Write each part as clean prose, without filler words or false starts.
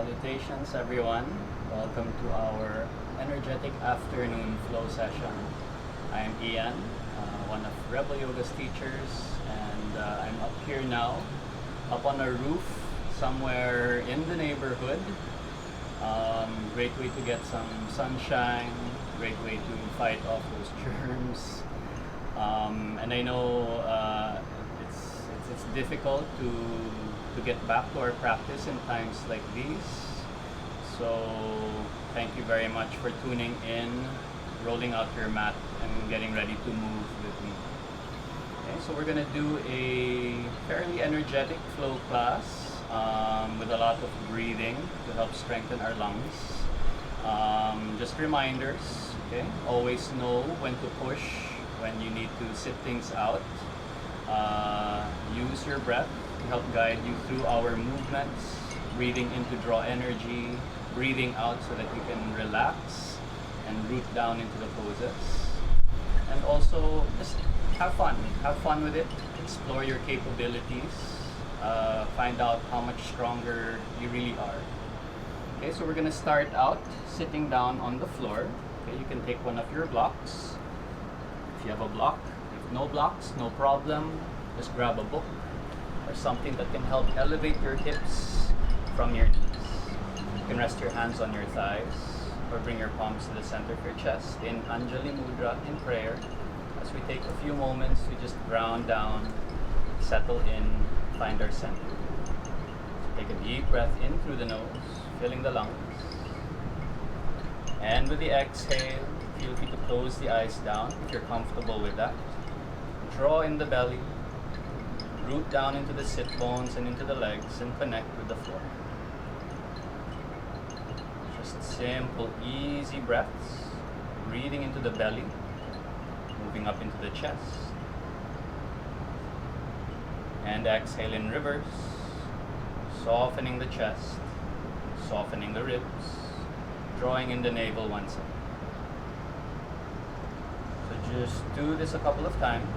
Salutations everyone. Welcome to our energetic afternoon flow session. I am Ian, one of Rebel Yoga's teachers, and I'm up here now, up on a roof somewhere in the neighborhood. Great way to get some sunshine, great way to fight off those germs. And I know it's difficult to get back to our practice in times like these. So thank you very much for tuning in, rolling out your mat, and getting ready to move with me. Okay, so we're gonna do a fairly energetic flow class with a lot of breathing to help strengthen our lungs. Just reminders, okay? Always know when to push, when you need to sit things out. Use your breath to help guide you through our movements. Breathing in to draw energy, breathing out so that you can relax and root down into the poses. And also just have fun with it, explore your capabilities, find out how much stronger you really are. Okay, so we're gonna start out sitting down on the floor. Okay, you can take one of your blocks if you have a block. If no blocks, no problem. Just grab a book or something that can help elevate your hips from your knees. You can rest your hands on your thighs or bring your palms to the center of your chest in Anjali Mudra in prayer as we take a few moments to just ground down, settle in, find our center. So take a deep breath in through the nose, filling the lungs. And with the exhale, feel free to close the eyes down if you're comfortable with that. Draw in the belly, root down into the sit bones and into the legs, and connect with the floor. Just simple, easy breaths, breathing into the belly, moving up into the chest, and exhale in reverse, softening the chest, softening the ribs, drawing in the navel once again. So just do this a couple of times,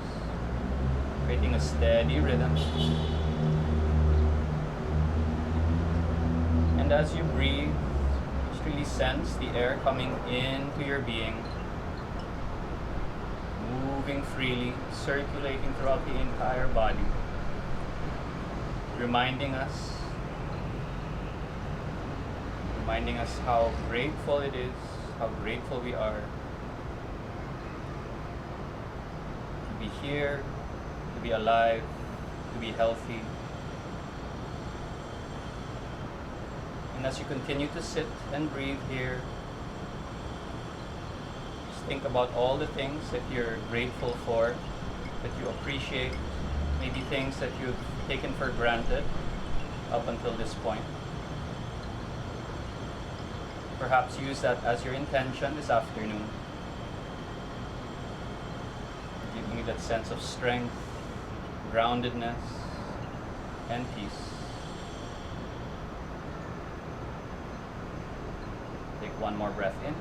creating a steady rhythm. And as you breathe, just really sense the air coming into your being, moving freely, circulating throughout the entire body, reminding us how grateful it is, how grateful we are to be here, to be alive, to be healthy. And as you continue to sit and breathe here, just think about all the things that you're grateful for, that you appreciate, maybe things that you've taken for granted up until this point. Perhaps use that as your intention this afternoon, giving you that sense of strength, groundedness, and peace. Take one more breath in.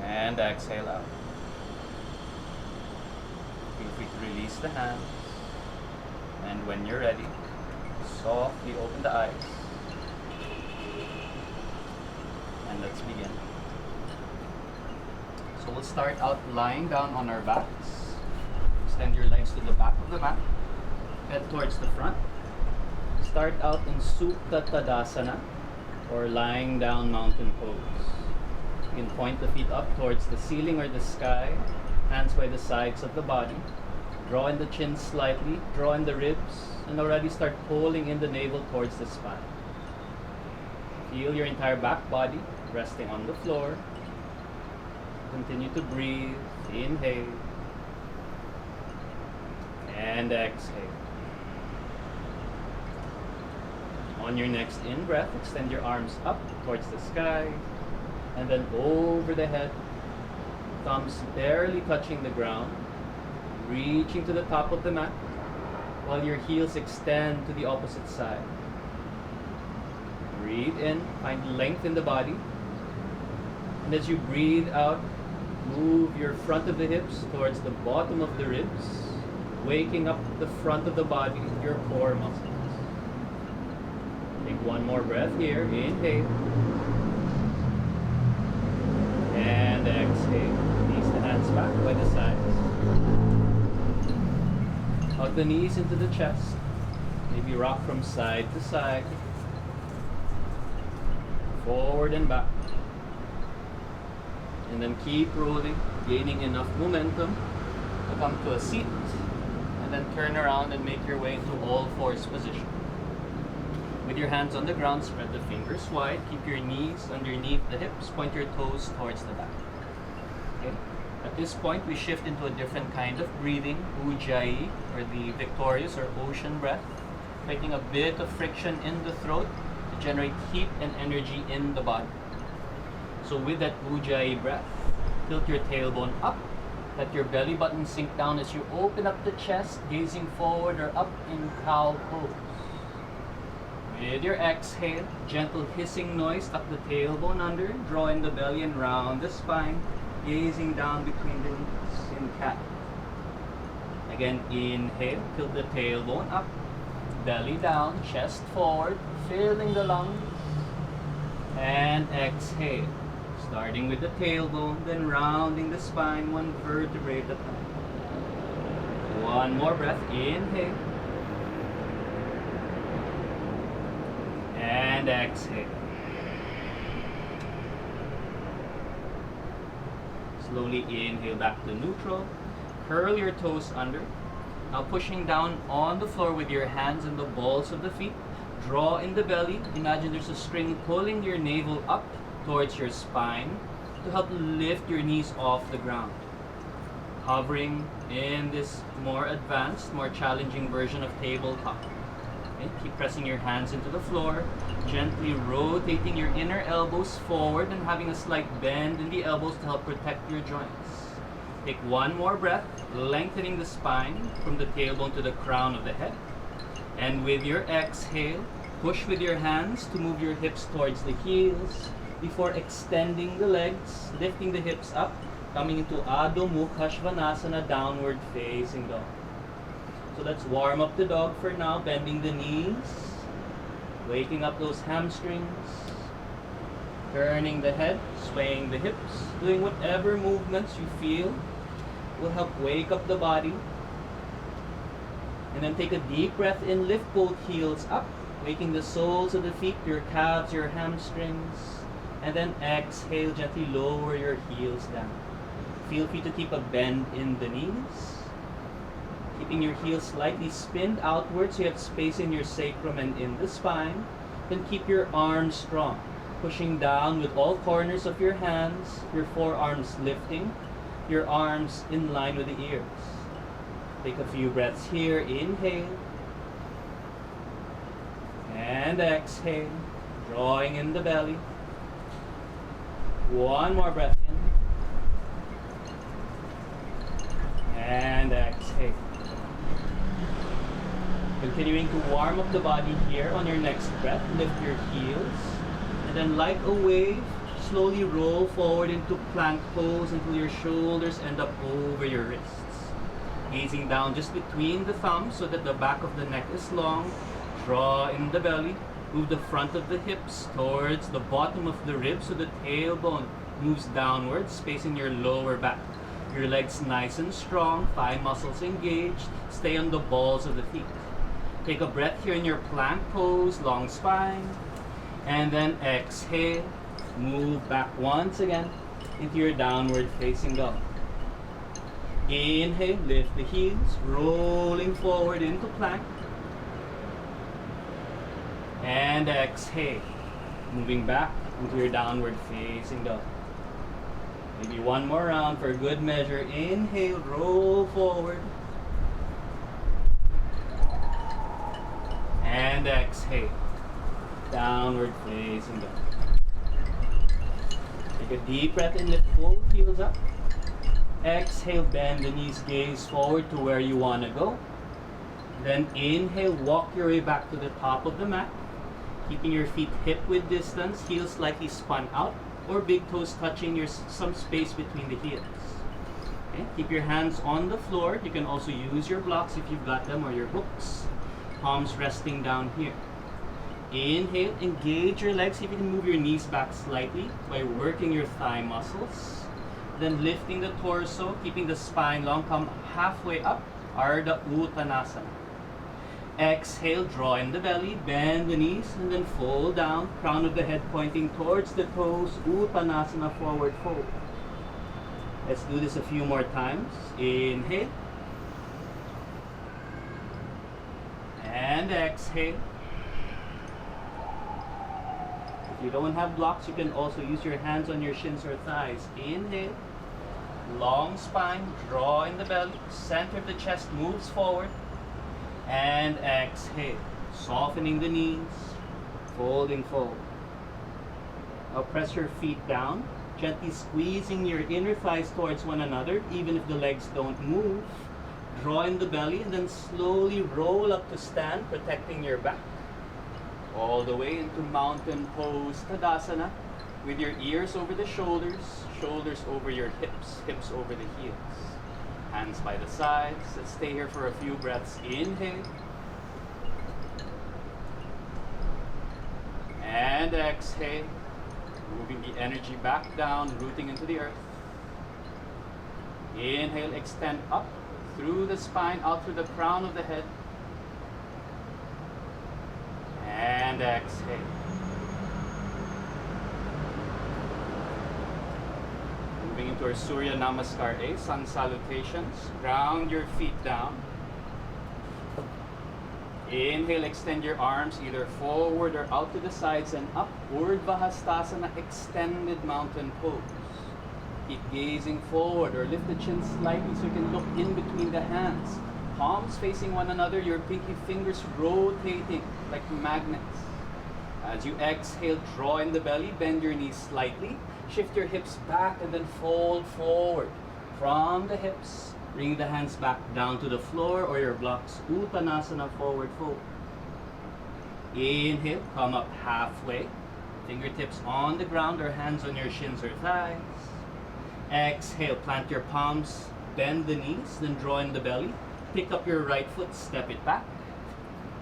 And exhale out. Feel free to release the hands. And when you're ready, softly open the eyes. And let's begin. So we'll start out lying down on our backs. Extend your legs to the back of the mat. Head towards the front. Start out in Supta Tadasana, or lying down mountain pose. You can point the feet up towards the ceiling or the sky, hands by the sides of the body. Draw in the chin slightly, draw in the ribs, and already start pulling in the navel towards the spine. Feel your entire back body resting on the floor. Continue to breathe. Inhale and exhale. On your next in-breath, extend your arms up towards the sky and then over the head, thumbs barely touching the ground, reaching to the top of the mat while your heels extend to the opposite side. Breathe in, find length in the body. And as you breathe out, move your front of the hips towards the bottom of the ribs. waking up the front of the body, your core muscles. Take one more breath here. Inhale. And exhale. Release the hands back by the sides. Hug the knees into the chest. Maybe rock from side to side. Forward and back. And then keep rolling, gaining enough momentum to come to a seat. And then turn around and make your way into all fours position. With your hands on the ground, spread the fingers wide. Keep your knees underneath the hips. Point your toes towards the back. Okay. At this point, we shift into a different kind of breathing, Ujjayi, or the victorious or ocean breath, creating a bit of friction in the throat to generate heat and energy in the body. So with that Ujjayi breath, tilt your tailbone up, let your belly button sink down as you open up the chest, gazing forward or up in cow pose. With your exhale, gentle hissing noise, tuck the tailbone under, draw in the belly and round the spine, gazing down between the knees in cat. Again, inhale, tilt the tailbone up, belly down, chest forward, filling the lungs. And exhale, starting with the tailbone, then rounding the spine one vertebrae at a time. One more breath, inhale. And exhale. Slowly inhale back to neutral. Curl your toes under. Now pushing down on the floor with your hands and the balls of the feet. Draw in the belly. Imagine there's a string pulling your navel up towards your spine to help lift your knees off the ground. Hovering in this more advanced, more challenging version of tabletop. Okay, keep pressing your hands into the floor, gently rotating your inner elbows forward and having a slight bend in the elbows to help protect your joints. Take one more breath, lengthening the spine from the tailbone to the crown of the head. And with your exhale, push with your hands to move your hips towards the heels before extending the legs, lifting the hips up, coming into Adho Mukha Svanasana, downward facing dog. So let's warm up the dog for now, bending the knees, waking up those hamstrings, turning the head, swaying the hips, doing whatever movements you feel will help wake up the body. And then take a deep breath in, lift both heels up, waking the soles of the feet, your calves, your hamstrings. And then exhale, gently lower your heels down. Feel free to keep a bend in the knees. Keeping your heels slightly spinned outwards so you have space in your sacrum and in the spine. Then keep your arms strong, pushing down with all corners of your hands, your forearms lifting, your arms in line with the ears. Take a few breaths here. Inhale. And exhale, drawing in the belly. One more breath in. And exhale. Continuing to warm up the body here on your next breath. Lift your heels. And then like a wave, slowly roll forward into plank pose until your shoulders end up over your wrists. Gazing down just between the thumbs so that the back of the neck is long. Draw in the belly. Move the front of the hips towards the bottom of the ribs so the tailbone moves downwards, spacing your lower back. Your legs nice and strong, thigh muscles engaged. Stay on the balls of the feet. Take a breath here in your plank pose, long spine. And then exhale. Move back once again into your downward facing dog. Inhale, lift the heels, rolling forward into plank. And exhale, moving back into your downward facing dog. Maybe one more round for good measure. Inhale, roll forward. And exhale, downward facing dog. Take a deep breath in, lift both heels up. Exhale, bend the knees, gaze forward to where you want to go. Then inhale, walk your way back to the top of the mat. Keeping your feet hip width distance, heels slightly spun out, or big toes touching some space between the heels. Okay, keep your hands on the floor. You can also use your blocks if you've got them or your hooks. Palms resting down here. Inhale, engage your legs. See if you can move your knees back slightly by working your thigh muscles. Then lifting the torso, keeping the spine long, come halfway up, Ardha Uttanasana. Exhale, draw in the belly, bend the knees, and then fold down, crown of the head pointing towards the toes, Uttanasana, forward fold. Let's do this a few more times. Inhale. And exhale. If you don't have blocks, you can also use your hands on your shins or thighs. Inhale. Long spine, draw in the belly, center of the chest moves forward. And exhale, softening the knees, folding forward. Now press your feet down, gently squeezing your inner thighs towards one another, even if the legs don't move. Draw in the belly and then slowly roll up to stand, protecting your back. All the way into mountain pose Tadasana, with your ears over the shoulders, shoulders over your hips, hips over the heels. Hands by the sides. Let's stay here for a few breaths. Inhale. And exhale. Moving the energy back down, rooting into the earth. Inhale, extend up through the spine, out through the crown of the head. And exhale. Moving into our Surya Namaskar A, sun salutations. Ground your feet down. Inhale, extend your arms either forward or out to the sides and up. Urdhva Hastasana, extended mountain pose. Keep gazing forward or lift the chin slightly so you can look in between the hands. Palms facing one another, your pinky fingers rotating like magnets. As you exhale, draw in the belly, bend your knees slightly. Shift your hips back and then fold forward. From the hips, bring the hands back down to the floor or your blocks. Uttanasana, forward fold. Inhale, come up halfway. Fingertips on the ground or hands on your shins or thighs. Exhale, plant your palms, bend the knees, then draw in the belly. Pick up your right foot, step it back.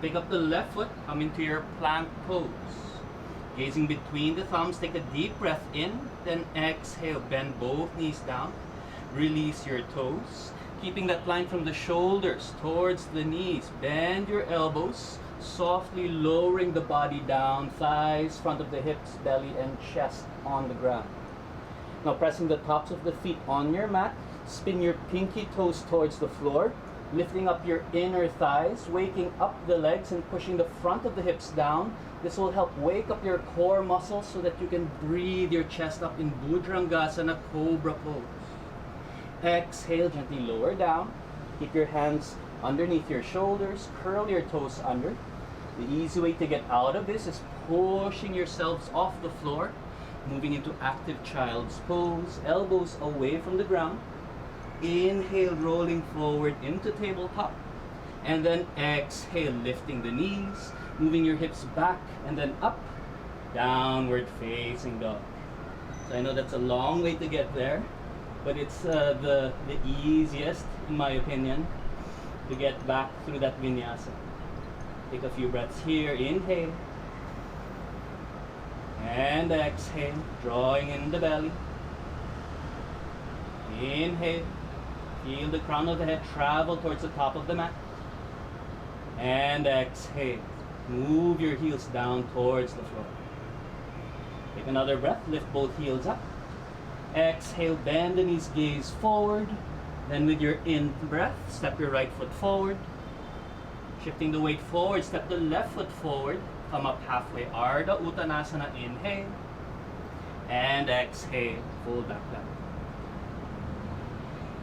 Pick up the left foot, come into your plank pose. Gazing between the thumbs, take a deep breath in, then exhale, bend both knees down. Release your toes, keeping that line from the shoulders towards the knees. Bend your elbows, softly lowering the body down, thighs, front of the hips, belly, and chest on the ground. Now pressing the tops of the feet on your mat, spin your pinky toes towards the floor, lifting up your inner thighs, waking up the legs and pushing the front of the hips down. This will help wake up your core muscles so that you can breathe your chest up in Bhudrangasana, Cobra pose. Exhale, gently lower down. Keep your hands underneath your shoulders, curl your toes under. The easy way to get out of this is pushing yourselves off the floor, moving into active child's pose, elbows away from the ground. Inhale, rolling forward into tabletop. And then exhale, lifting the knees, moving your hips back and then up, downward facing dog. So I know that's a long way to get there, but it's the easiest, in my opinion, to get back through that vinyasa. Take a few breaths here. Inhale. And exhale, drawing in the belly. Inhale. Feel the crown of the head travel towards the top of the mat. And exhale. Move your heels down towards the floor. Take another breath. Lift both heels up. Exhale, bend the knees, gaze forward. Then with your in-breath, step your right foot forward. Shifting the weight forward, step the left foot forward. Come up halfway, Ardha Uttanasana, inhale. And exhale, fold back down.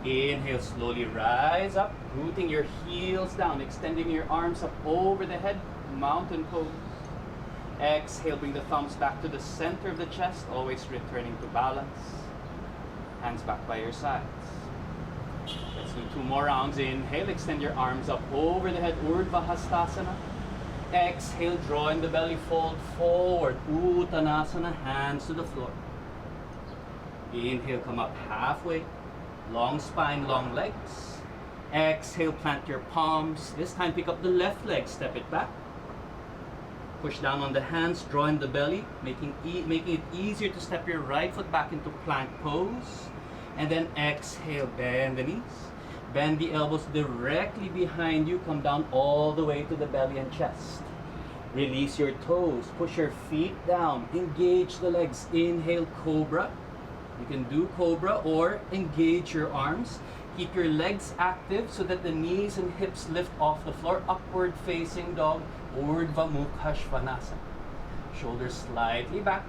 Inhale, slowly rise up, rooting your heels down, extending your arms up over the head, mountain pose. Exhale, bring the thumbs back to the center of the chest, always returning to balance. Hands back by your sides. Let's do 2 more rounds. Inhale, extend your arms up over the head, Urdhva Hastasana. Exhale, draw in the belly, fold forward, Uttanasana, hands to the floor. Inhale, come up halfway. Long spine, long legs. Exhale, plant your palms. This time pick up the left leg, step it back. Push down on the hands, draw in the belly, making it easier to step your right foot back into plank pose. And then exhale, bend the knees. Bend the elbows directly behind you. Come down all the way to the belly and chest. Release your toes. Push your feet down. Engage the legs. Inhale, cobra. You can do cobra or engage your arms. Keep your legs active so that the knees and hips lift off the floor. Upward facing dog. Urdhva Mukha Svanasana. Shoulders slightly back.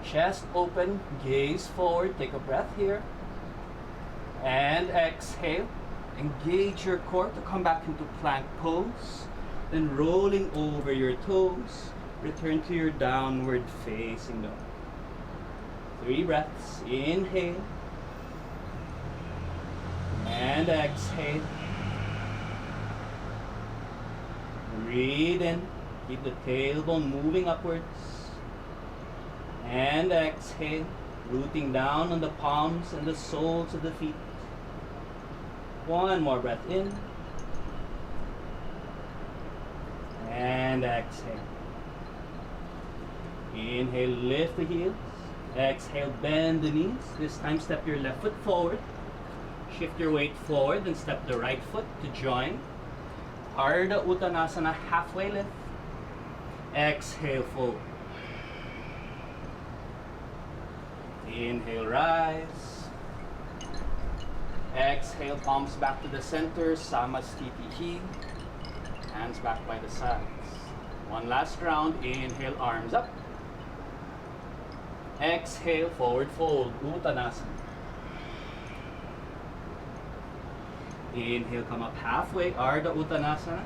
Chest open. Gaze forward. Take a breath here. And exhale. Engage your core to come back into plank pose. Then rolling over your toes, return to your downward facing dog. 3 breaths. Inhale. And exhale. Breathe in. Keep the tailbone moving upwards. And exhale. Rooting down on the palms and the soles of the feet. 1 more breath in. And exhale. Inhale, lift the heels. Exhale, bend the knees. This time step your left foot forward. Shift your weight forward and step the right foot to join. Ardha Uttanasana, halfway lift. Exhale, forward. Inhale, rise. Exhale, palms back to the center, Samastitihi. Hands back by the sides. 1 last round. Inhale, arms up. Exhale, forward fold, Uttanasana. Inhale, come up halfway, Ardha Uttanasana.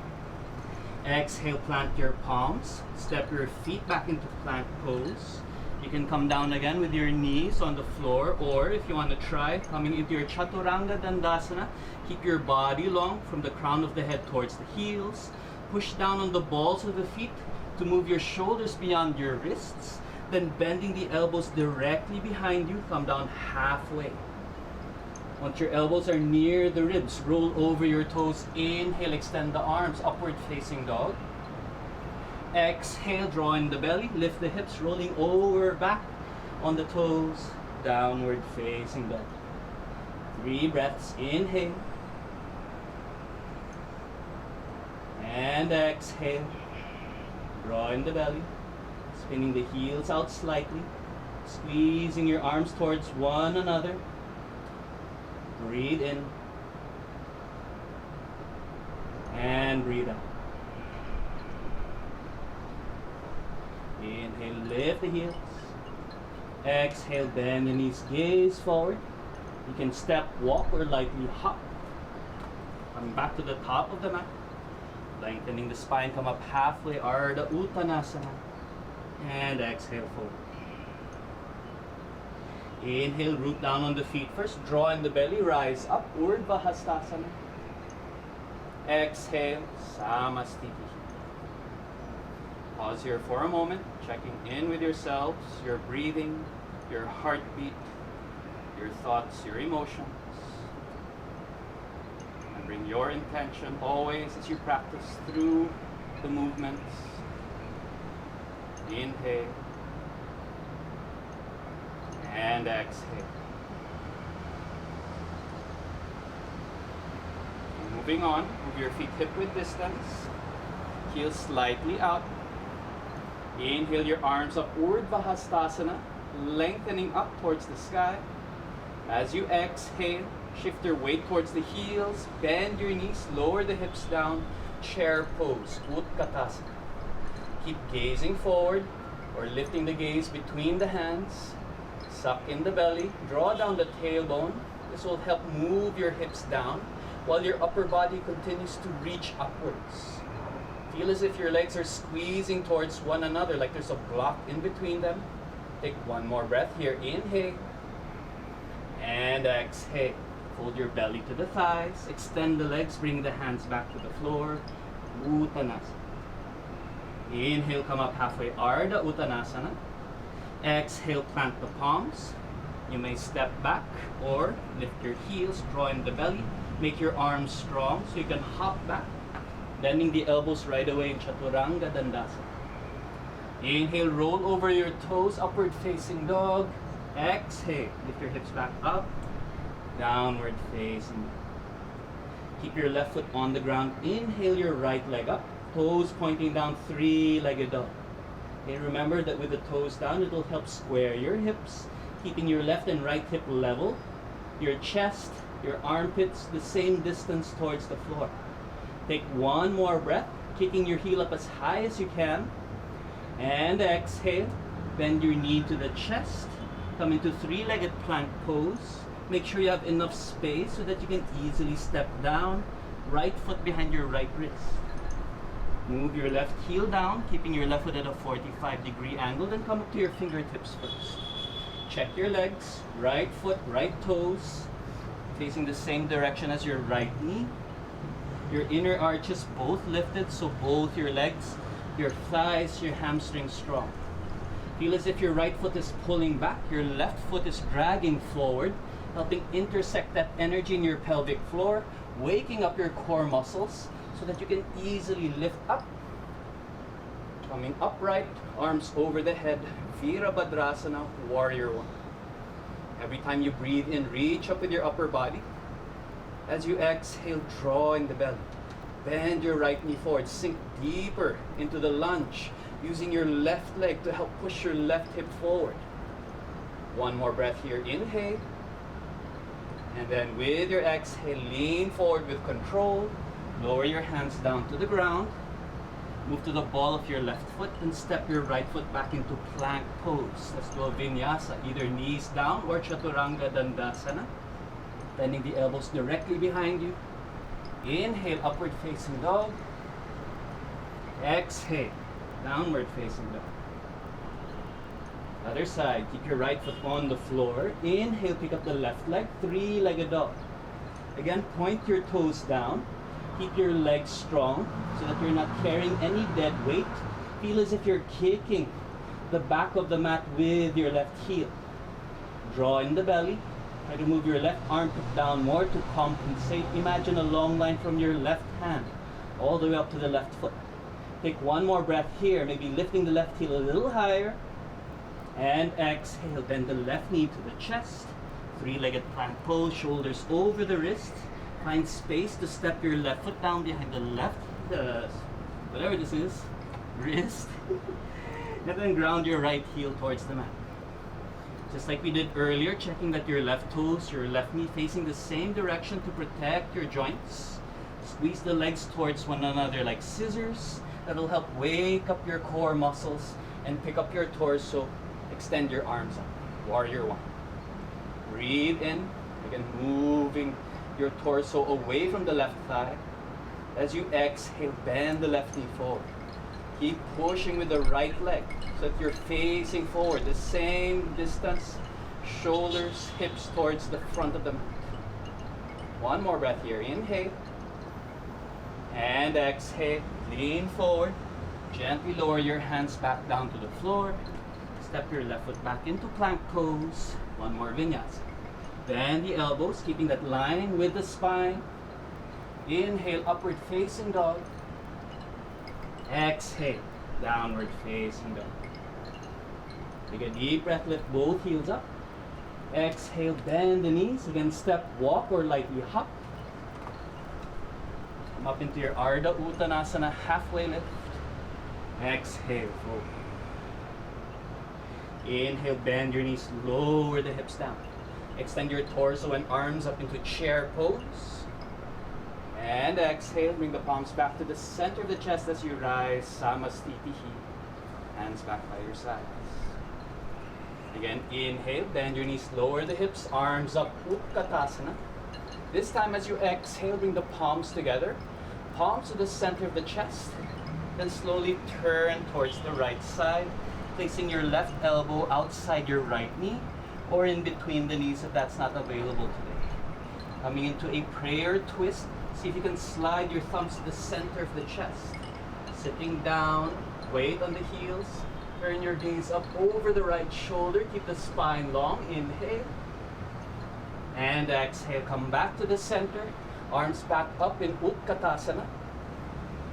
Exhale, plant your palms. Step your feet back into plank pose. You can come down again with your knees on the floor, or if you want to try, coming into your Chaturanga Dandasana, keep your body long from the crown of the head towards the heels. Push down on the balls of the feet to move your shoulders beyond your wrists. Then bending the elbows directly behind you, come down halfway. Once your elbows are near the ribs, roll over your toes. Inhale, extend the arms, upward facing dog. Exhale, draw in the belly, lift the hips, rolling over back on the toes, downward facing dog. 3 breaths, inhale. And exhale. Draw in the belly, spinning the heels out slightly, squeezing your arms towards one another. Breathe in. And breathe out. Inhale, lift the heels. Exhale, bend the knees, gaze forward. You can step, walk, or lightly hop. Coming back to the top of the mat. Lengthening the spine, come up halfway, Ardha Uttanasana. And exhale, forward. Inhale, root down on the feet first. Draw in the belly, rise up, Urdhva Hastasana. Exhale, Samastitihi. Pause here for a moment, checking in with yourselves, your breathing, your heartbeat, your thoughts, your emotions. And bring your intention always as you practice through the movements. Inhale. And exhale. And moving on, move your feet hip width distance. Heels slightly out. Inhale your arms up, Urdhva Hastasana, lengthening up towards the sky. As you exhale, shift your weight towards the heels, bend your knees, lower the hips down, chair pose, Utkatasana. Keep gazing forward or lifting the gaze between the hands. Suck in the belly, draw down the tailbone. This will help move your hips down while your upper body continues to reach upwards. Feel as if your legs are squeezing towards one another, like there's a block in between them. Take 1 more breath here. Inhale. And exhale. Fold your belly to the thighs. Extend the legs. Bring the hands back to the floor. Uttanasana. Inhale, come up halfway. Ardha Uttanasana. Exhale, plant the palms. You may step back or lift your heels, draw in the belly, make your arms strong so you can hop back, bending the elbows right away in Chaturanga Dandasana. Inhale, roll over your toes, upward facing dog. Exhale, lift your hips back up, downward facing dog. Keep your left foot on the ground. Inhale your right leg up, toes pointing down, three-legged dog. Okay, remember that with the toes down, it will help square your hips, keeping your left and right hip level, your chest, your armpits the same distance towards the floor. Take one more breath, kicking your heel up as high as you can. And exhale, bend your knee to the chest, come into three-legged plank pose. Make sure you have enough space so that you can easily step down, right foot behind your right wrist. Move your left heel down, keeping your left foot at a 45-degree angle, then come up to your fingertips first. Check your legs, right foot, right toes, facing the same direction as your right knee. Your inner arches both lifted, so both your legs, your thighs, your hamstrings strong. Feel as if your right foot is pulling back, your left foot is dragging forward, helping intersect that energy in your pelvic floor, waking up your core muscles so that you can easily lift up. Coming upright, arms over the head, Virabhadrasana, Warrior One. Every time you breathe in, reach up with your upper body. As you exhale, draw in the belly. Bend your right knee forward, sink deeper into the lunge, using your left leg to help push your left hip forward. One more breath here, inhale. And then with your exhale, lean forward with control. Lower your hands down to the ground. Move to the ball of your left foot and step your right foot back into plank pose. Let's do a vinyasa, either knees down or Chaturanga Dandasana. Bending the elbows directly behind you. Inhale, upward facing dog. Exhale, downward facing dog. Other side, keep your right foot on the floor. Inhale, pick up the left leg, three-legged dog. Again, point your toes down. Keep your legs strong so that you're not carrying any dead weight. Feel as if you're kicking the back of the mat with your left heel. Draw in the belly. Try to move your left armpit down more to compensate. Imagine a long line from your left hand all the way up to the left foot. Take one more breath here, maybe lifting the left heel a little higher. And exhale, bend the left knee to the chest. Three-legged plank pose, shoulders over the wrist. Find space to step your left foot down behind the left, whatever this is, wrist. And then ground your right heel towards the mat. Just like we did earlier, checking that your left toes, your left knee facing the same direction to protect your joints. Squeeze the legs towards one another like scissors. That'll help wake up your core muscles and pick up your torso. Extend your arms up. Warrior One. Breathe in. Again, moving your torso away from the left thigh. As you exhale, bend the left knee forward. Keep pushing with the right leg so that you're facing forward, the same distance, shoulders, hips towards the front of the mat. One more breath here. Inhale. And exhale. Lean forward. Gently lower your hands back down to the floor. Step your left foot back into plank pose. One more vinyasa. Bend the elbows, keeping that line with the spine. Inhale, upward facing dog. Exhale, downward facing dog. Take a deep breath, lift both heels up. Exhale, bend the knees. Again, step, walk, or lightly hop. Come up into your Ardha Uttanasana, halfway lift. Exhale, fold. Inhale, bend your knees, lower the hips down. Extend your torso and arms up into chair pose. And exhale, bring the palms back to the center of the chest as you rise, Samastitihi. Hands back by your sides. Again, inhale, bend your knees, lower the hips, arms up, Utkatasana. This time as you exhale, bring the palms together, palms to the center of the chest. Then slowly turn towards the right side, placing your left elbow outside your right knee or in between the knees if that's not available today. Coming into a prayer twist, see if you can slide your thumbs to the center of the chest. Sitting down, weight on the heels. Turn your gaze up over the right shoulder. Keep the spine long. Inhale. And exhale. Come back to the center. Arms back up in Utkatasana.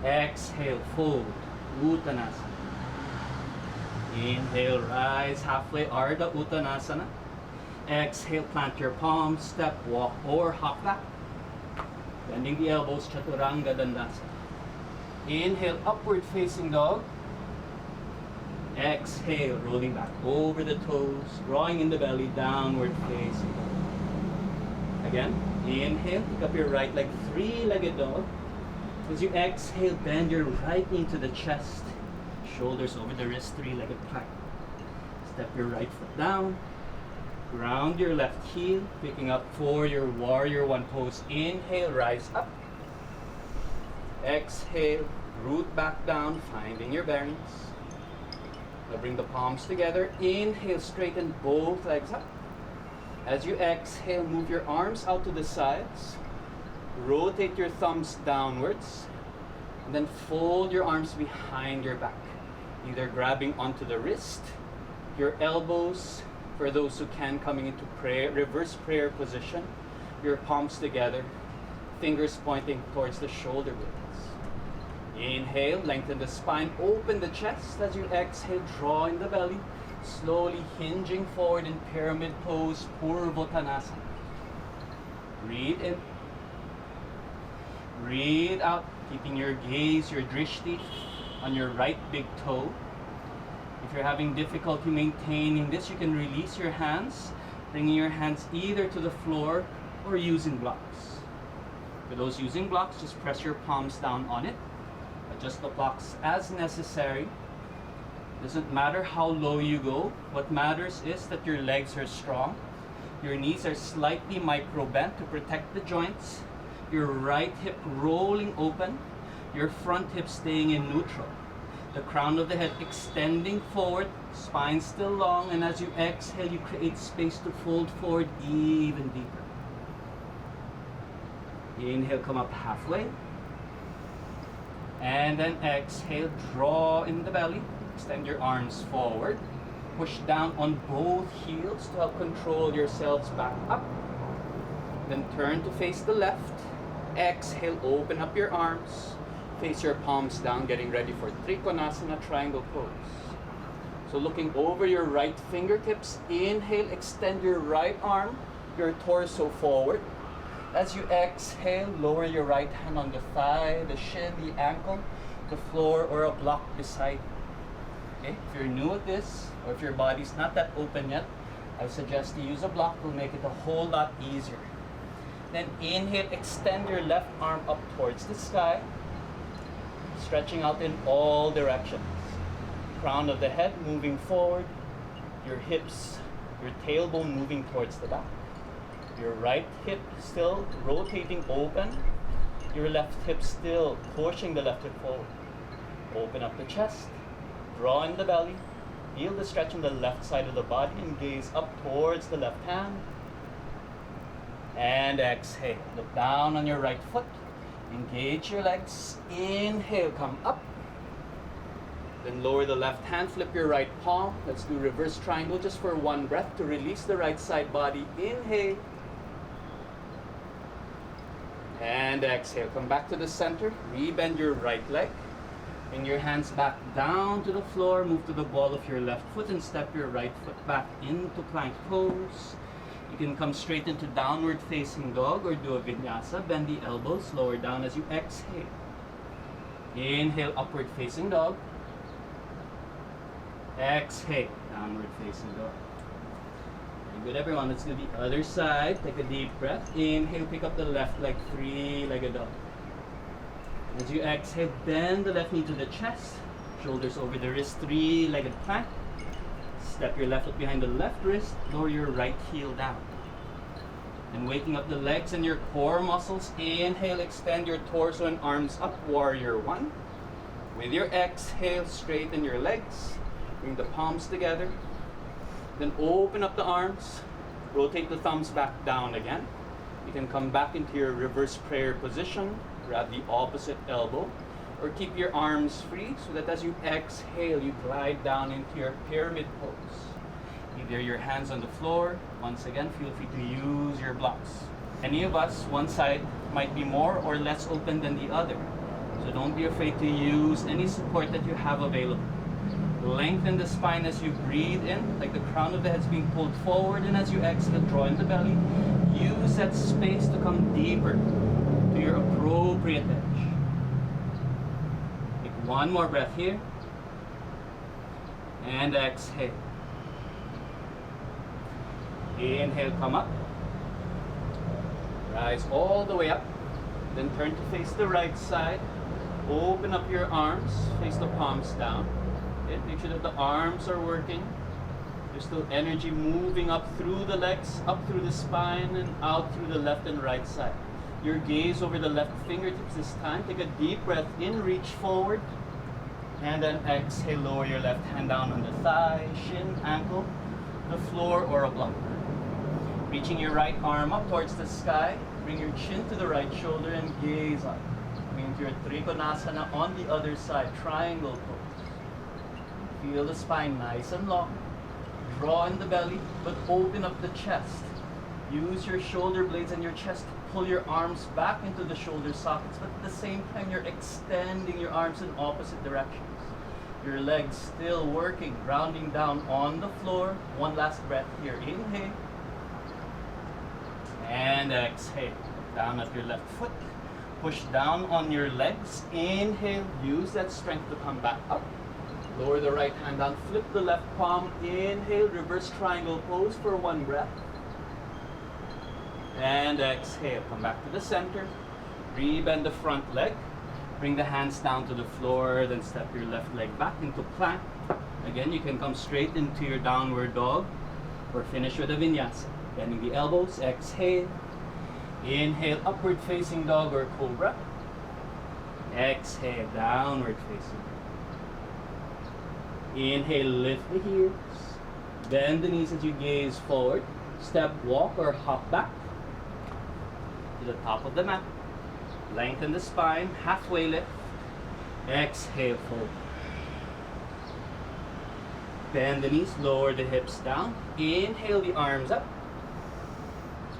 Exhale. Fold. Uttanasana. Inhale. Rise halfway. Ardha Uttanasana. Exhale. Plant your palms. Step, walk, or hop back. Bending the elbows. Chaturanga Dandasana. Inhale. Upward facing dog. Exhale, rolling back over the toes, drawing in the belly, downward facing dog. Again, inhale, pick up your right leg, three-legged dog. As you exhale, bend your right knee to the chest, shoulders over the wrist, three-legged plank. Step your right foot down, ground your left heel, picking up for your warrior one pose. Inhale, rise up. Exhale, root back down, finding your bearings. Now bring the palms together. Inhale, straighten both legs up. As you exhale, move your arms out to the sides. Rotate your thumbs downwards. And then fold your arms behind your back. Either grabbing onto the wrist, your elbows, for those who can, coming into prayer, reverse prayer position. Your palms together, fingers pointing towards the shoulder blades. Inhale, lengthen the spine, open the chest. As you exhale, draw in the belly, slowly hinging forward in pyramid pose, Purvottanasana. Breathe in. Breathe out, keeping your gaze, your drishti, on your right big toe. If you're having difficulty maintaining this, you can release your hands, bringing your hands either to the floor or using blocks. For those using blocks, just press your palms down on it. Adjust the blocks as necessary. Doesn't matter how low you go. What matters is that your legs are strong. Your knees are slightly micro bent to protect the joints. Your right hip rolling open. Your front hip staying in neutral. The crown of the head extending forward. Spine still long. And as you exhale, you create space to fold forward even deeper. Inhale, come up halfway. And then exhale, draw in the belly, extend your arms forward, push down on both heels to help control yourselves back up. Then turn to face the left, exhale, open up your arms, face your palms down, getting ready for Trikonasana, triangle pose. So looking over your right fingertips, inhale, extend your right arm, your torso forward. As you exhale, lower your right hand on the thigh, the shin, the ankle, the floor, or a block beside you. Okay? If you're new at this, or if your body's not that open yet, I suggest you use a block. It will make it a whole lot easier. Then inhale, extend your left arm up towards the sky, stretching out in all directions. Crown of the head moving forward, your hips, your tailbone moving towards the back. Your right hip still rotating open. Your left hip still pushing the left hip forward. Open up the chest. Draw in the belly. Feel the stretch on the left side of the body and gaze up towards the left hand. And exhale. Look down on your right foot. Engage your legs. Inhale, come up. Then lower the left hand, flip your right palm. Let's do reverse triangle just for one breath to release the right side body. Inhale. And exhale. Come back to the center. Rebend your right leg. Bring your hands back down to the floor. Move to the ball of your left foot and step your right foot back into plank pose. You can come straight into downward facing dog or do a vinyasa. Bend the elbows, lower down as you exhale. Inhale, upward facing dog. Exhale, downward facing dog. Very good, everyone. Let's do the other side. Take a deep breath. Inhale, pick up the left leg, three-legged dog. As you exhale, bend the left knee to the chest. Shoulders over the wrist, three-legged plank. Step your left foot behind the left wrist. Lower your right heel down. And waking up the legs and your core muscles. Inhale, extend your torso and arms up, warrior one. With your exhale, straighten your legs. Bring the palms together. Then open up the arms. Rotate the thumbs back down again. You can come back into your reverse prayer position. Grab the opposite elbow. or keep your arms free so that as you exhale, you glide down into your pyramid pose. Either your hands on the floor. Once again, feel free to use your blocks. Any of us, one side might be more or less open than the other. So don't be afraid to use any support that you have available. Lengthen the spine as you breathe in, like the crown of the head is being pulled forward, and as you exhale, draw in the belly. Use that space to come deeper to your appropriate edge. Take one more breath here. And exhale. Inhale, come up. Rise all the way up. Then turn to face the right side. Open up your arms, face the palms down. Okay, make sure that the arms are working. There's still energy moving up through the legs, up through the spine, and out through the left and right side. Your gaze over the left fingertips this time. Take a deep breath in, reach forward. And then exhale, lower your left hand down on the thigh, shin, ankle, the floor, or a block. Reaching your right arm up towards the sky. Bring your chin to the right shoulder and gaze up. Coming into your Trikonasana on the other side, triangle pose. Feel the spine nice and long. Draw in the belly, but open up the chest. Use your shoulder blades and your chest to pull your arms back into the shoulder sockets, but at the same time, you're extending your arms in opposite directions. Your legs still working, grounding down on the floor. One last breath here. Inhale. And exhale. Down at your left foot. Push down on your legs. Inhale. Use that strength to come back up. Lower the right hand down. Flip the left palm. Inhale. Reverse triangle pose for one breath. And exhale. Come back to the center. Rebend the front leg. Bring the hands down to the floor. Then step your left leg back into plank. Again, you can come straight into your downward dog or finish with a vinyasa. Bending the elbows, exhale. Inhale, upward facing dog or cobra. Exhale, downward facing. Inhale, lift the heels. Bend the knees as you gaze forward. Step, walk, or hop back to the top of the mat. Lengthen the spine, halfway lift. Exhale, fold. Bend the knees, lower the hips down. Inhale the arms up.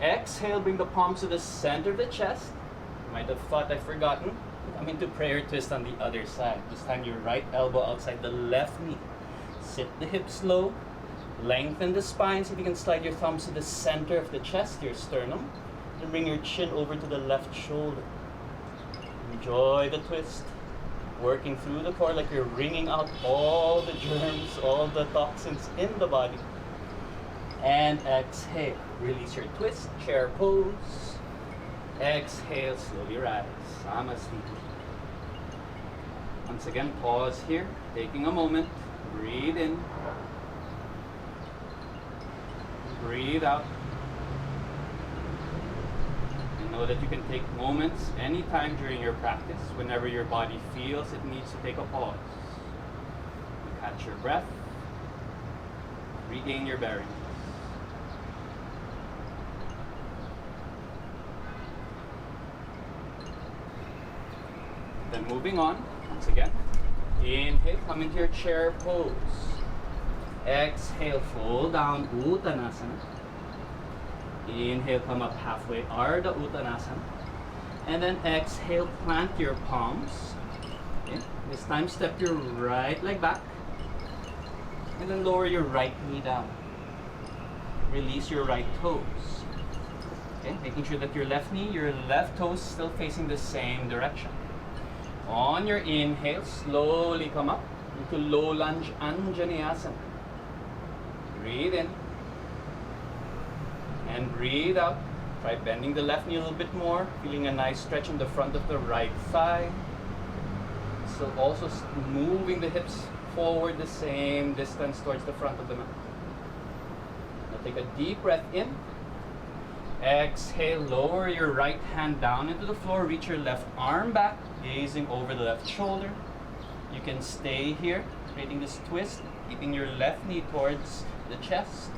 Exhale, bring the palms to the center of the chest. You might have thought I've forgotten. Come into prayer twist on the other side. This time your right elbow outside the left knee. Sit the hips low. Lengthen the spine. See if you can slide your thumbs to the center of the chest, your sternum. And bring your chin over to the left shoulder. Enjoy the twist. Working through the core like you're wringing out all the germs, all the toxins in the body. And exhale. Release your twist, chair pose. Exhale, slowly rise. Samasthiti. Once again, pause here. Taking a moment. Breathe in. Breathe out. And know that you can take moments anytime during your practice, whenever your body feels it needs to take a pause. Catch your breath. Regain your bearings. Then moving on, once again, inhale, come into your chair pose. Exhale, fold down, Uttanasana. Inhale, come up halfway, Ardha Uttanasana. And then exhale, plant your palms. Okay. This time, step your right leg back. And then lower your right knee down. Release your right toes. Okay. Making sure that your left knee, your left toes still facing the same direction. On your inhale, slowly come up into low lunge Anjaneyasana. Breathe in. And breathe out. Try bending the left knee a little bit more, feeling a nice stretch in the front of the right thigh. So also moving the hips forward the same distance towards the front of the mat. Now take a deep breath in. Exhale, lower your right hand down into the floor, reach your left arm back, gazing over the left shoulder. You can stay here, creating this twist, keeping your left knee towards the chest,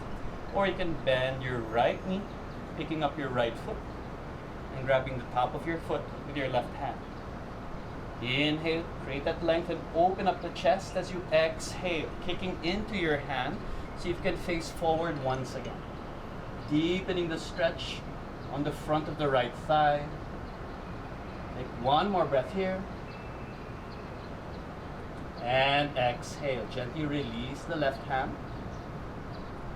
or you can bend your right knee, picking up your right foot, and grabbing the top of your foot with your left hand. Inhale, create that length and open up the chest as you exhale, kicking into your hand. See if you can face forward once again. Deepening the stretch on the front of the right thigh. Take one more breath here. And exhale, gently release the left hand.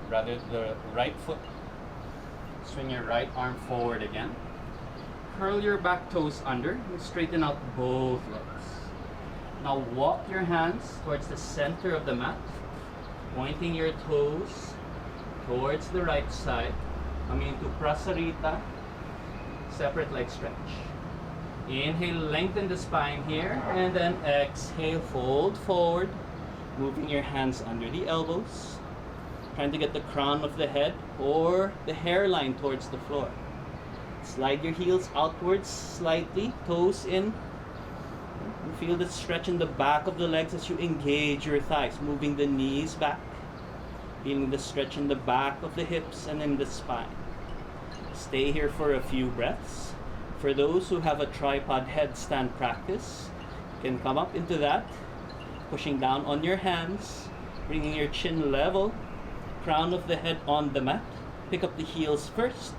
Rather the right foot. Swing your right arm forward again. Curl your back toes under and straighten out both legs. Now walk your hands towards the center of the mat, pointing your toes towards the right side. Coming into Prasarita, separate leg stretch. Inhale, lengthen the spine here, and then exhale, fold forward, moving your hands under the elbows, trying to get the crown of the head or the hairline towards the floor. Slide your heels outwards slightly, toes in. You feel the stretch in the back of the legs as you engage your thighs, moving the knees back, feeling the stretch in the back of the hips and in the spine. Stay here for a few breaths. For those who have a tripod headstand practice, you can come up into that, pushing down on your hands, bringing your chin level, crown of the head on the mat. Pick up the heels first,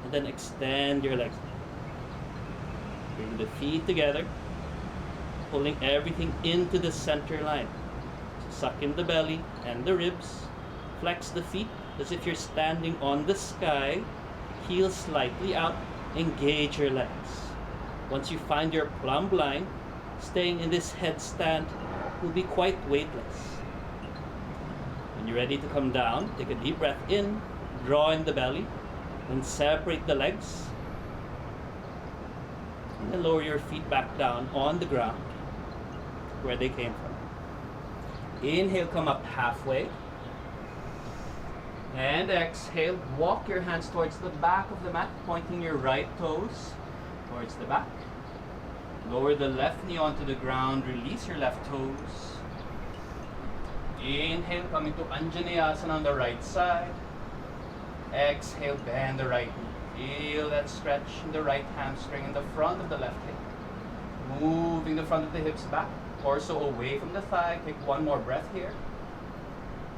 and then extend your legs. Bring the feet together, pulling everything into the center line. Suck in the belly and the ribs. Flex the feet as if you're standing on the sky. Heels slightly out. Engage your legs. Once you find your plumb line, staying in this headstand will be quite weightless. When you're ready to come down, take a deep breath in, draw in the belly, and separate the legs. And then lower your feet back down on the ground where they came from. Inhale, come up halfway. And exhale, walk your hands towards the back of the mat, pointing your right toes towards the back. Lower the left knee onto the ground, release your left toes. Inhale, come into Anjaneyasana on the right side. Exhale, bend the right knee. Feel that stretch in the right hamstring in the front of the left hip. Moving the front of the hips back, torso away from the thigh. Take one more breath here.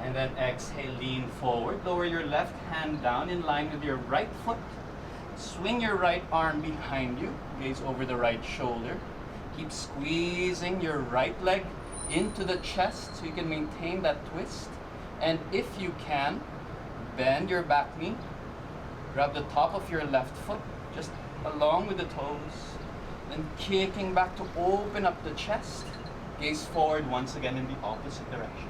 And then exhale, lean forward. Lower your left hand down in line with your right foot. Swing your right arm behind you. Gaze over the right shoulder. Keep squeezing your right leg into the chest so you can maintain that twist. And if you can, bend your back knee. Grab the top of your left foot just along with the toes. Then kicking back to open up the chest. Gaze forward once again in the opposite direction.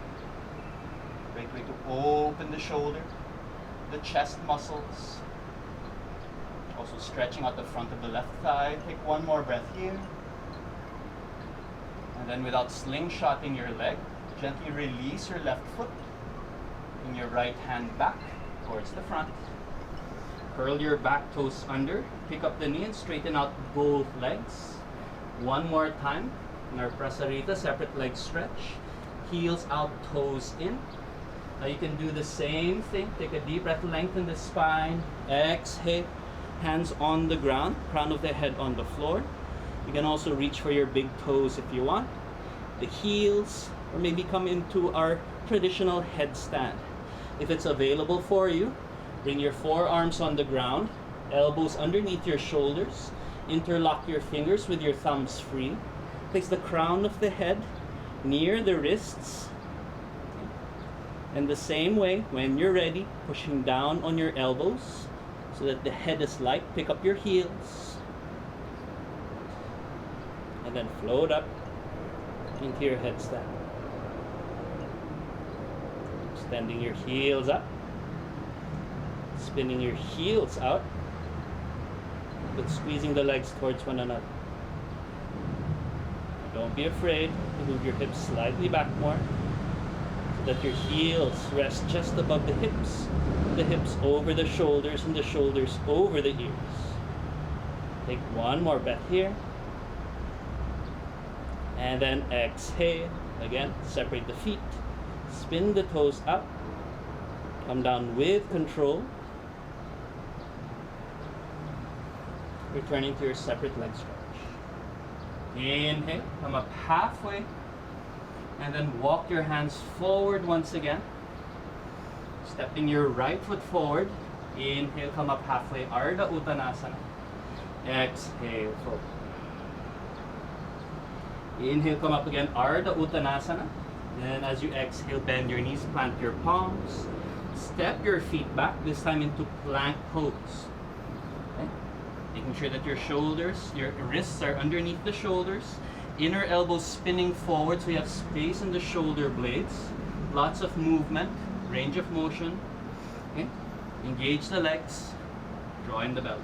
Great way to open the shoulder, the chest muscles. Also stretching out the front of the left thigh. Take one more breath here. And then without slingshotting your leg, gently release your left foot. Bring your right hand back towards the front. Curl your back toes under. Pick up the knee and straighten out both legs. One more time in our Prasarita, separate leg stretch. Heels out, toes in. Now you can do the same thing. Take a deep breath, lengthen the spine. Exhale, hands on the ground, crown of the head on the floor. You can also reach for your big toes if you want. The heels, or maybe come into our traditional headstand. If it's available for you, bring your forearms on the ground, elbows underneath your shoulders. Interlock your fingers with your thumbs free. Place the crown of the head near the wrists. And the same way, when you're ready, pushing down on your elbows so that the head is light. Pick up your heels. And then float up into your headstand. Extending your heels up. Spinning your heels out. But squeezing the legs towards one another. Don't be afraid to move your hips slightly back more. Let your heels rest just above the hips over the shoulders, and the shoulders over the ears. Take one more breath here. And then exhale. Again, separate the feet. Spin the toes up. Come down with control. Returning to your separate leg stretch. Inhale, come up halfway, and then walk your hands forward once again. Stepping your right foot forward. Inhale, come up halfway, Ardha Uttanasana. Exhale, forward. Inhale, come up again, Ardha Uttanasana. Then as you exhale, bend your knees, plant your palms. Step your feet back, this time into plank pose. Okay? Making sure that your shoulders, your wrists are underneath the shoulders. Inner elbows spinning forward so you have space in the shoulder blades. Lots of movement, range of motion. Okay? Engage the legs, draw in the belly.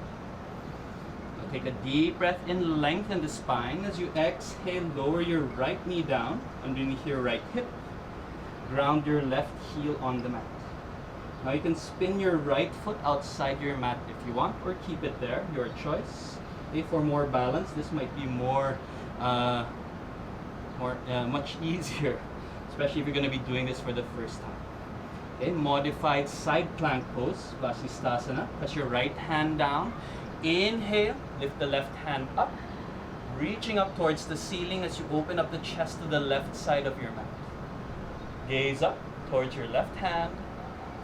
Now take a deep breath in, lengthen the spine. As you exhale, lower your right knee down underneath your right hip. Ground your left heel on the mat. Now you can spin your right foot outside your mat if you want, or keep it there, your choice. Okay, for more balance, this might be much easier, especially if you're going to be doing this for the first time. Okay, modified side plank pose, Vasisthasana. Press your right hand down. Inhale, lift the left hand up, reaching up towards the ceiling as you open up the chest to the left side of your mat. Gaze up towards your left hand.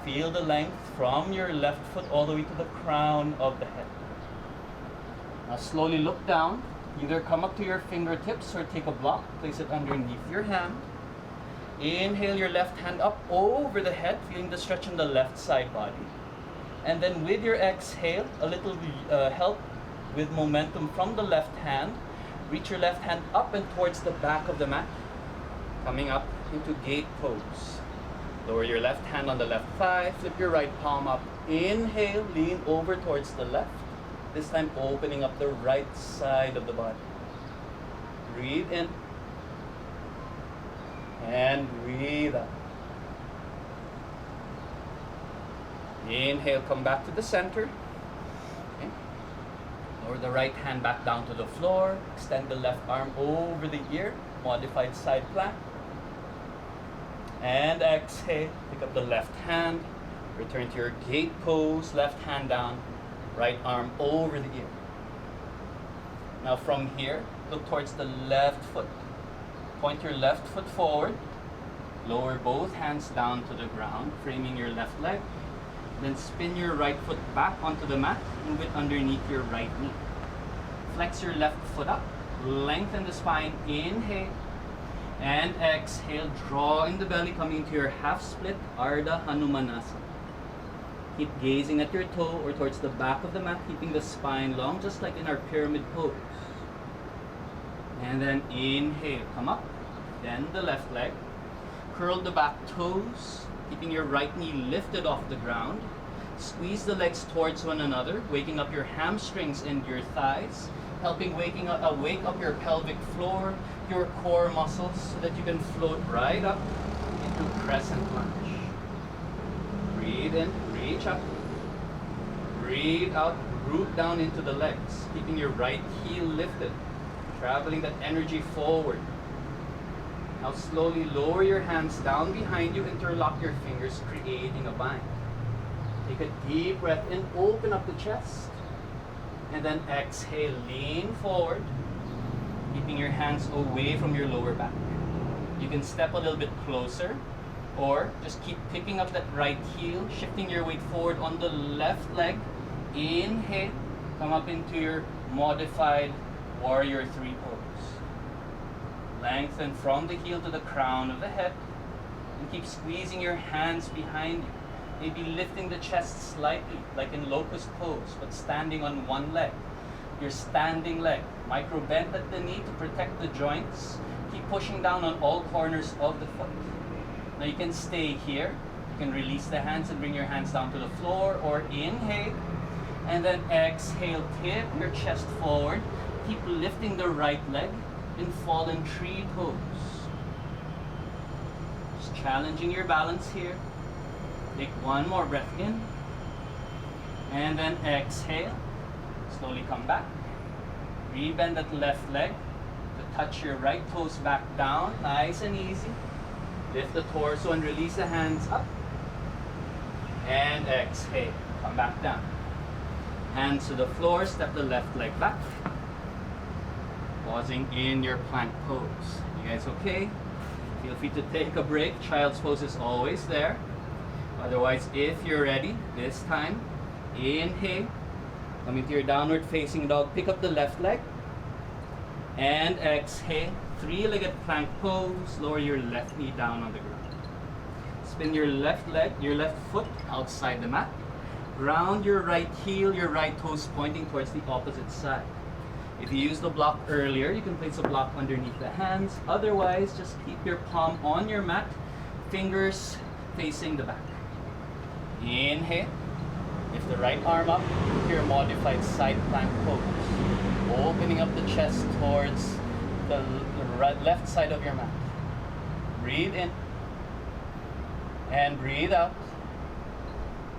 Feel the length from your left foot all the way to the crown of the head. Now slowly look down. Either come up to your fingertips or take a block, place it underneath your hand. Inhale your left hand up over the head, feeling the stretch in the left side body. And then with your exhale, a little help with momentum from the left hand. Reach your left hand up and towards the back of the mat. Coming up into gate pose. Lower your left hand on the left thigh, flip your right palm up. Inhale, lean over towards the left. This time opening up the right side of the body. Breathe in. And breathe out. Inhale, come back to the center. Okay. Lower the right hand back down to the floor. Extend the left arm over the ear. Modified side plank. And exhale, pick up the left hand. Return to your gate pose. Left hand down. Right arm over the ear. Now from here, look towards the left foot. Point your left foot forward. Lower both hands down to the ground, framing your left leg. Then spin your right foot back onto the mat. Move it underneath your right knee. Flex your left foot up. Lengthen the spine. Inhale. And exhale. Draw in the belly, coming into your half split, Ardha Hanumanasana. Keep gazing at your toe or towards the back of the mat, keeping the spine long, just like in our pyramid pose. And then inhale, come up, bend the left leg, curl the back toes, keeping your right knee lifted off the ground. Squeeze the legs towards one another, waking up your hamstrings and your thighs, helping wake up your pelvic floor, your core muscles, so that you can float right up into crescent lunge. Breathe in, reach up. Breathe out, root down into the legs, keeping your right heel lifted, traveling that energy forward. Now slowly lower your hands down behind you, interlock your fingers, creating a bind. Take a deep breath in, open up the chest, and then exhale, lean forward, keeping your hands away from your lower back. You can step a little bit closer, or just keep picking up that right heel, shifting your weight forward on the left leg. Inhale, come up into your modified warrior 3 pose. Lengthen from the heel to the crown of the head, and keep squeezing your hands behind you. Maybe lifting the chest slightly, like in locust pose, but standing on one leg. Your standing leg. Micro bend at the knee to protect the joints. Keep pushing down on all corners of the foot. Now you can stay here. You can release the hands and bring your hands down to the floor, or inhale. And then exhale, tip your chest forward. Keep lifting the right leg in fallen tree pose. Just challenging your balance here. Take one more breath in. And then exhale. Slowly come back. Rebend that left leg to touch your right toes back down. Nice and easy. Lift the torso and release the hands up. And exhale. Come back down. Hands to the floor. Step the left leg back. Pausing in your plank pose. You guys okay? Feel free to take a break. Child's pose is always there. Otherwise, if you're ready, this time, inhale. Come into your downward facing dog. Pick up the left leg. And exhale. Three-legged plank pose. Lower your left knee down on the ground. Spin your left leg, your left foot outside the mat. Ground your right heel, your right toes pointing towards the opposite side. If you used the block earlier, you can place a block underneath the hands. Otherwise, just keep your palm on your mat, fingers facing the back. Inhale. Lift the right arm up to your modified side plank pose. Opening up the chest towards the left side of your mat. Breathe in. And breathe out.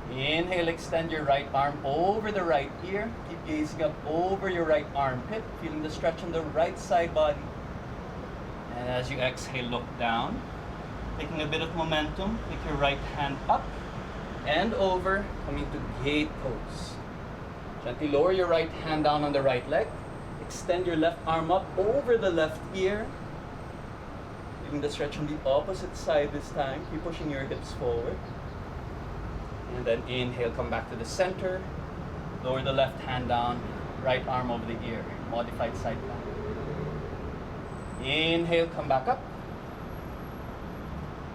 Inhale, extend your right arm over the right ear. Keep gazing up over your right armpit, feeling the stretch on the right side body. And as you exhale, look down. Taking a bit of momentum, pick your right hand up and over, coming to gate pose. Gently lower your right hand down on the right leg. Extend your left arm up over the left ear. Feeling the stretch on the opposite side this time. Keep pushing your hips forward. And then inhale, come back to the center. Lower the left hand down, right arm over the ear. Modified side plank. Inhale, come back up.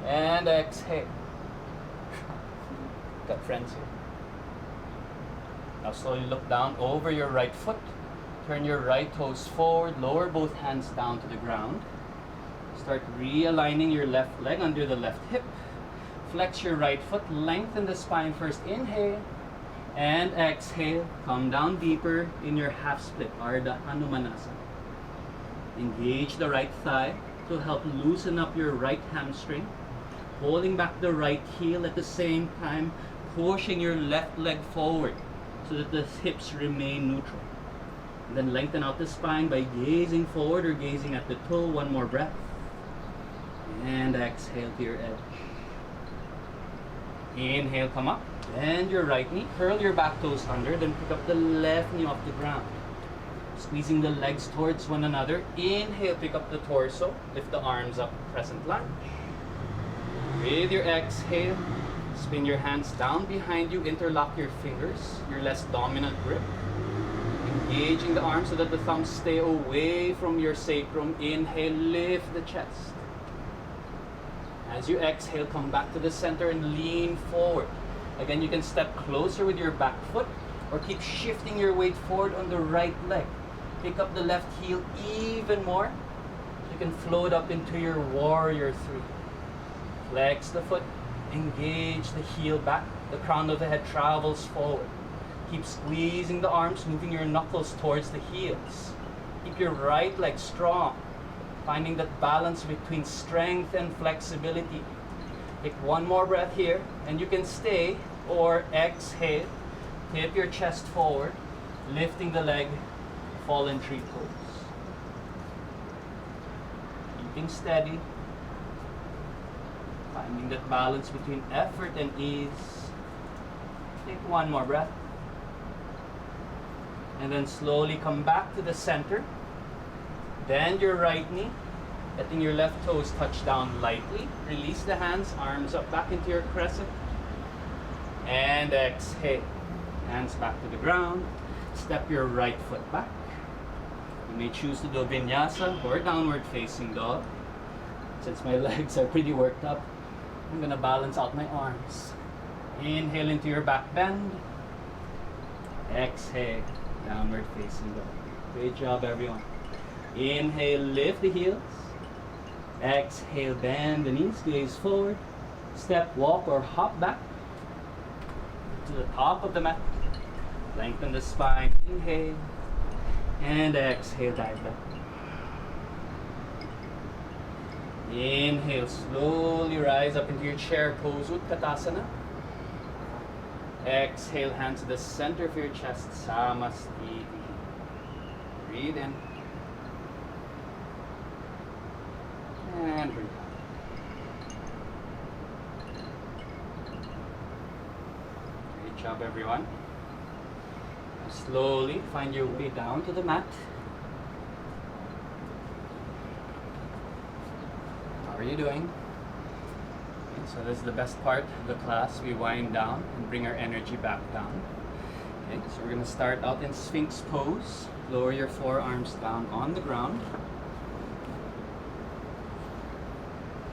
And exhale. Got friends here. Now slowly look down over your right foot. Turn your right toes forward. Lower both hands down to the ground. Start realigning your left leg under the left hip. Flex your right foot, lengthen the spine first, inhale, and exhale. Come down deeper in your half split, Ardha Hanumanasana. Engage the right thigh to help loosen up your right hamstring. Holding back the right heel at the same time, pushing your left leg forward so that the hips remain neutral. And then lengthen out the spine by gazing forward or gazing at the toe. One more breath. And exhale to your edge. Inhale, come up. Bend your right knee. Curl your back toes under. Then pick up the left knee off the ground. Squeezing the legs towards one another. Inhale, pick up the torso. Lift the arms up, crescent lunge. With your exhale, spin your hands down behind you. Interlock your fingers, your less dominant grip. Engaging the arms so that the thumbs stay away from your sacrum. Inhale, lift the chest. As you exhale, come back to the center and lean forward. Again, you can step closer with your back foot or keep shifting your weight forward on the right leg. Pick up the left heel even more. You can float up into your warrior three. Flex the foot, engage the heel back. The crown of the head travels forward. Keep squeezing the arms, moving your knuckles towards the heels. Keep your right leg strong. Finding that balance between strength and flexibility. Take one more breath here, and you can stay or exhale. Tip your chest forward, lifting the leg, fallen tree pose. Keeping steady. Finding that balance between effort and ease. Take one more breath. And then slowly come back to the center. Bend your right knee, letting your left toes touch down lightly. Release the hands, arms up back into your crescent. And exhale. Hands back to the ground. Step your right foot back. You may choose to do a vinyasa or downward facing dog. Since my legs are pretty worked up, I'm gonna balance out my arms. Inhale into your back bend. Exhale, downward facing dog. Great job, everyone. Inhale, lift the heels. Exhale, bend the knees, gaze forward. Step, walk, or hop back to the top of the mat. Lengthen the spine. Inhale. And exhale, dive back. Inhale, slowly rise up into your chair pose, Utkatasana. Exhale, hands to the center of your chest, Samastiti. Breathe in. And breathe out. Great job, everyone. Slowly find your way down to the mat. are you doing? Okay, so this is the best part of the class. We wind down and bring our energy back down. Okay, so we're going to start out in Sphinx pose. Lower your forearms down on the ground.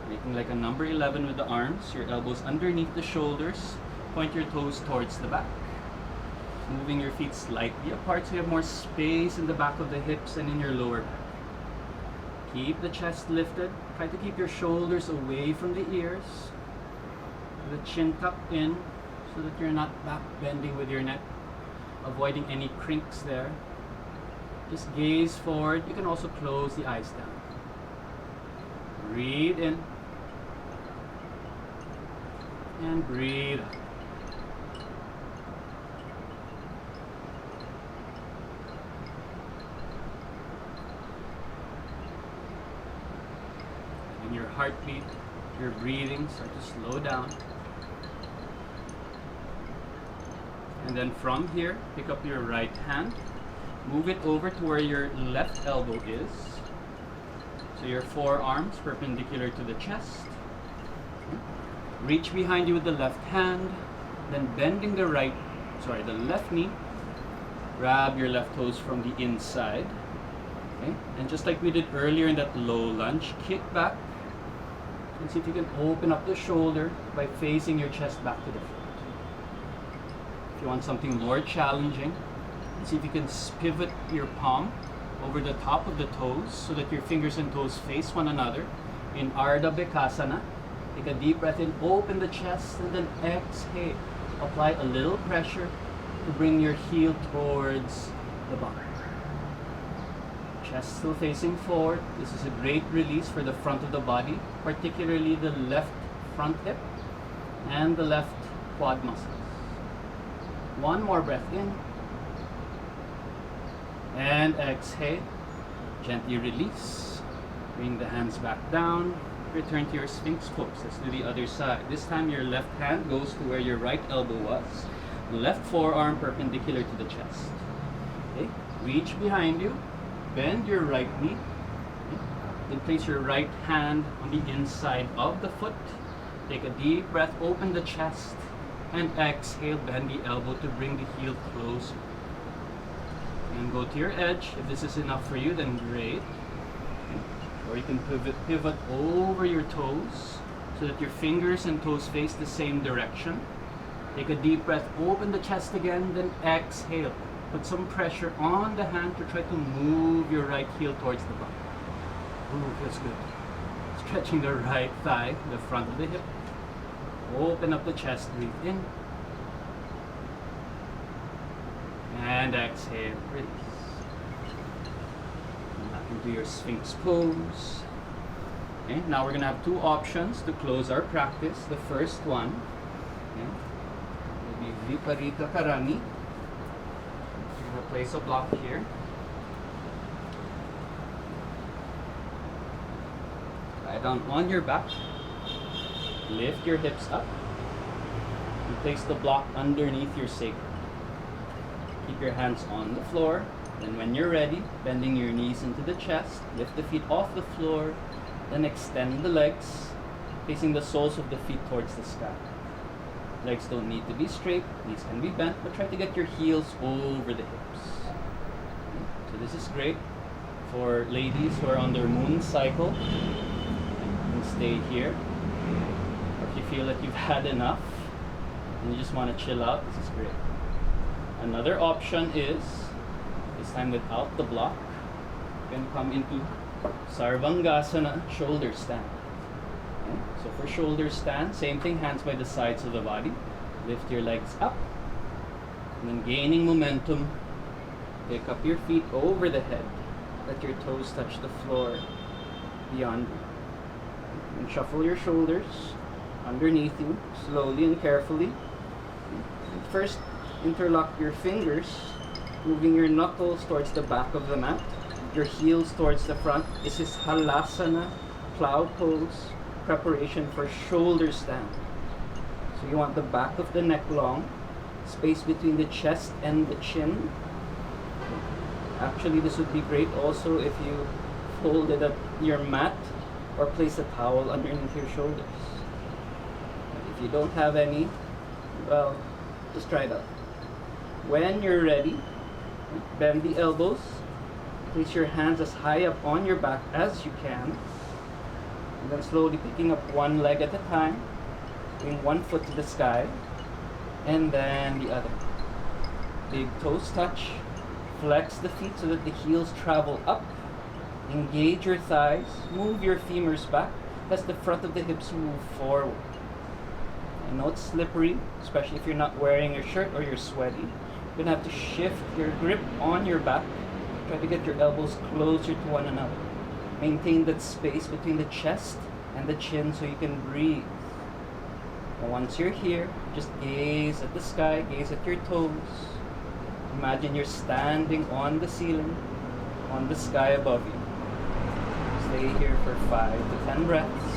Making like a number 11 with the arms. Your elbows underneath the shoulders. Point your toes towards the back. Moving your feet slightly apart so you have more space in the back of the hips and in your lower back. Keep the chest lifted. Try to keep your shoulders away from the ears. The chin tucked in so that you're not back bending with your neck. Avoiding any crinks there. Just gaze forward. You can also close the eyes down. Breathe in. And breathe out. And your heartbeat, your breathing start to slow down. And then from here, pick up your right hand. Move it over to where your left elbow is. So your forearms perpendicular to the chest. Reach behind you with the left hand. Then bending the left knee. Grab your left toes from the inside. Okay? And just like we did earlier in that low lunge, kick back. And see if you can open up the shoulder by facing your chest back to the front. If you want something more challenging, see if you can pivot your palm over the top of the toes so that your fingers and toes face one another in Ardha Bekasana. Take a deep breath in, open the chest, and then exhale. Apply a little pressure to bring your heel towards the bottom. Chest still facing forward. This is a great release for the front of the body, particularly the left front hip and the left quad muscles. One more breath in. And exhale. Gently release. Bring the hands back down. Return to your Sphinx pose. Let's do the other side. This time your left hand goes to where your right elbow was. Left forearm perpendicular to the chest. Okay. Reach behind you. Bend your right knee. Okay. Then place your right hand on the inside of the foot. Take a deep breath. Open the chest. And exhale. Bend the elbow to bring the heel closer. And go to your edge. If this is enough for you, then great. Okay. Or you can pivot over your toes so that your fingers and toes face the same direction. Take a deep breath, open the chest again, then exhale. Put some pressure on the hand to try to move your right heel towards the bottom. Ooh, feels good. Stretching the right thigh, the front of the hip. Open up the chest, breathe in. And exhale, release. Back into your Sphinx pose. Okay, now we're going to have two options to close our practice. The first one will be Viparita Karani. We're going to place a block here. Lie down on your back. Lift your hips up. And place the block underneath your sacrum. Keep your hands on the floor. Then when you're ready, bending your knees into the chest, lift the feet off the floor, then extend the legs, facing the soles of the feet towards the sky. Legs don't need to be straight, knees can be bent, but try to get your heels over the hips. Okay. So this is great for ladies who are on their moon cycle. Okay. You can stay here. Or if you feel that you've had enough and you just want to chill out, this is great. Another option is, this time without the block, you can come into Sarvangasana, shoulder stand. Okay. So for shoulder stand, same thing, hands by the sides of the body. Lift your legs up. And then gaining momentum, pick up your feet over the head. Let your toes touch the floor beyond you. And shuffle your shoulders underneath you, slowly and carefully. And first, interlock your fingers, moving your knuckles towards the back of the mat, your heels towards the front. This is Halasana, cloud pose, preparation for shoulder stand. So you want the back of the neck long, space between the chest and the chin. Actually, this would be great also if you folded up your mat or place a towel underneath your shoulders. If you don't have any, well, just try it out. When you're ready, bend the elbows, place your hands as high up on your back as you can, and then slowly picking up one leg at a time, bring one foot to the sky, and then the other. Big toes touch, flex the feet so that the heels travel up, engage your thighs, move your femurs back as the front of the hips move forward. I know it's slippery, especially if you're not wearing your shirt or you're sweaty. You're gonna have to shift your grip on your back. Try to get your elbows closer to one another. Maintain that space between the chest and the chin so you can breathe. And once you're here, just gaze at the sky, gaze at your toes. Imagine you're standing on the ceiling, on the sky above you. Stay here for 5 to 10 breaths.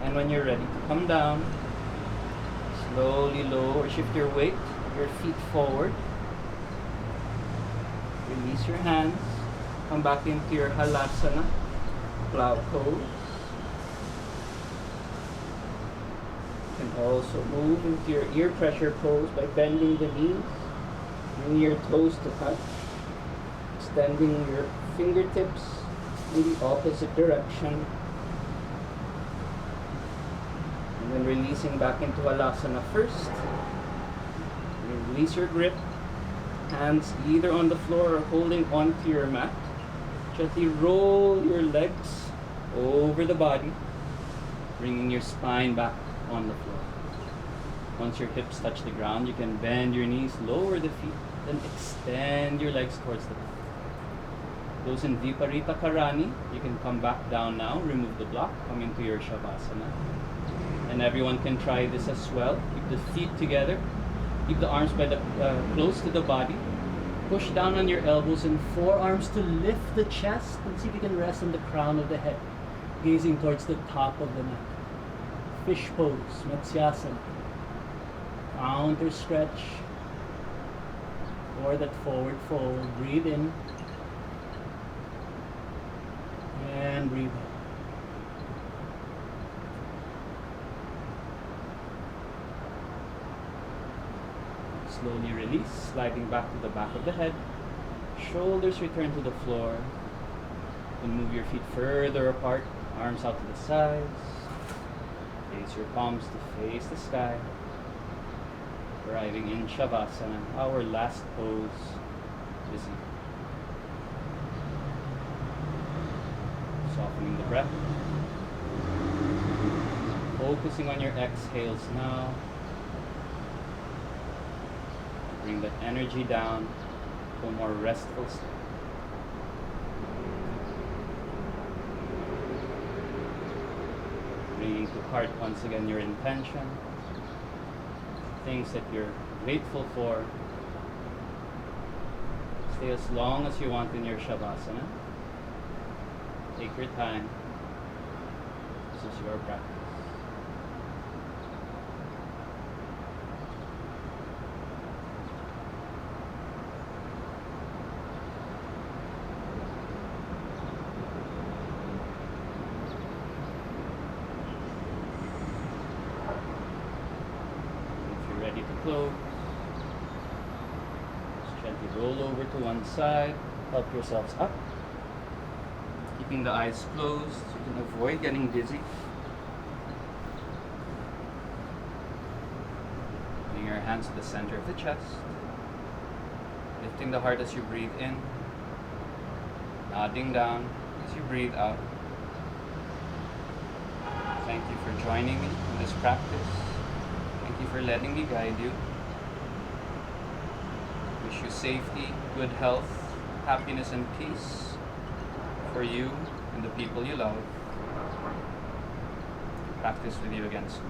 And when you're ready to come down, slowly lower, shift your weight, your feet forward. Release your hands. Come back into your halasana, plow pose. You can also move into your ear pressure pose by bending the knees, bring your toes to touch, extending your fingertips in the opposite direction, and then releasing back into halasana first. Release your grip, hands either on the floor or holding onto your mat. Gently roll your legs over the body, bringing your spine back on the floor. Once your hips touch the ground, you can bend your knees, lower the feet, then extend your legs towards the back. Those in Viparita Karani, you can come back down now, remove the block, come into your Shavasana. And everyone can try this as well. Keep the feet together, keep the arms by the close to the body. Push down on your elbows and forearms to lift the chest, and see if you can rest on the crown of the head, gazing towards the top of the neck. Fish pose, Matsyasana. Counter stretch, or that forward fold. Breathe in and breathe out. Slowly release, sliding back to the back of the head. Shoulders return to the floor. Then move your feet further apart, arms out to the sides. Raise your palms to face the sky. Arriving in Shavasana, our last pose this evening. Softening the breath. Focusing on your exhales now. Bring that energy down to a more restful state. Bringing to heart once again your intention, things that you're grateful for. Stay as long as you want in your Shavasana. Take your time. This is your practice. Close. Just gently roll over to one side. Help yourselves up. Keeping the eyes closed so you can avoid getting dizzy. Bring your hands to the center of the chest. Lifting the heart as you breathe in. Nodding down as you breathe out. Thank you for joining me in this practice. Thank you for letting me guide you. Wish you safety, good health, happiness and peace for you and the people you love. Practice with you again soon.